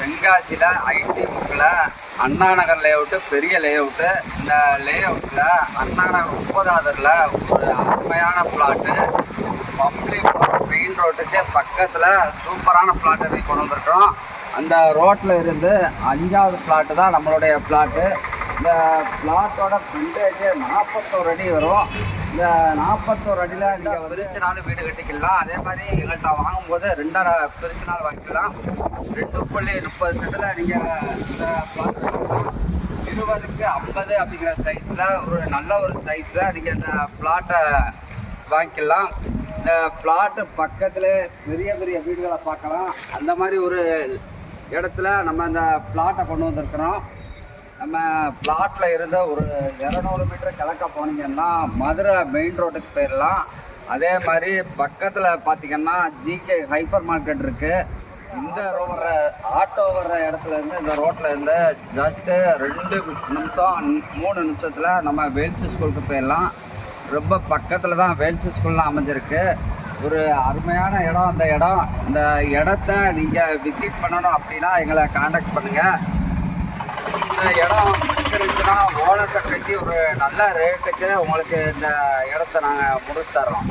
தென்காசியில் ID முக்கில் Anna Nagar layout, பெரிய layout. இந்த லேஅவுட்டில் அண்ணா நகர் 9ஆவதுல ஒரு அருமையான பிளாட்டு, பப்ளிக் மெயின் ரோட்டுக்கு பக்கத்தில் சூப்பரான பிளாட்டு கொண்டு வந்திருக்கிறோம். அந்த ரோட்டில் இருந்து 5ஆவது பிளாட்டு தான் நம்மளுடைய பிளாட்டு. இந்த பிளாட்டோட ஃப்ரண்டேஜ் 41 அடி வரும். இந்த 41 அடியில் நீங்கள் பிரிச்சுனாலும் வீடு கட்டிக்கலாம். அதே மாதிரி எங்கள்கிட்ட வாங்கும்போது 2 பிரிச்சுனாலும் வாங்கிக்கலாம். 2.30 சென்டில் நீங்கள் இந்த பிளாட் வச்சுக்கலாம். 20க்கு 50 அப்படிங்கிற சைஸில் ஒரு நல்ல ஒரு சைஸில் நீங்கள் இந்த பிளாட்டை வாங்கிக்கலாம். இந்த பிளாட்டு பக்கத்தில் பெரிய பெரிய வீடுகளை பார்க்கலாம். அந்த மாதிரி ஒரு இடத்துல நம்ம இந்த பிளாட்டை கொண்டு வந்திருக்கிறோம். நம்ம பிளாட்டில் இருந்த ஒரு 200 மீட்டர் கிழக்க போனீங்கன்னா மதுரை மெயின் ரோட்டுக்கு போயிடலாம். அதே மாதிரி பக்கத்தில் பார்த்திங்கன்னா ஜிகே ஹைப்பர் மார்க்கெட் இருக்குது. இந்த ஆட்டோ வர்ற இடத்துல இருந்து இந்த ரோட்டில் இருந்து ஜஸ்ட்டு 2 நிமிஷம் 3 நிமிஷத்தில் நம்ம வேல்ஸ் ஸ்கூலுக்கு போயிடலாம். ரொம்ப பக்கத்தில் தான் வேல்ஸ் ஸ்கூல்லாம் அமைஞ்சிருக்கு. ஒரு அருமையான இடம். இந்த இடத்த நீங்கள் விசிட் பண்ணணும் அப்படின்னா எங்களை காண்டாக்ட் பண்ணுங்கள். இந்த இடம் பிடிச்சிருந்துச்சுன்னா ஓனர்கிட்ட கட்டி ஒரு நல்ல ரேட்டுக்கு உங்களுக்கு இந்த இடத்த நாங்கள் முடிச்சு தர்றோம்.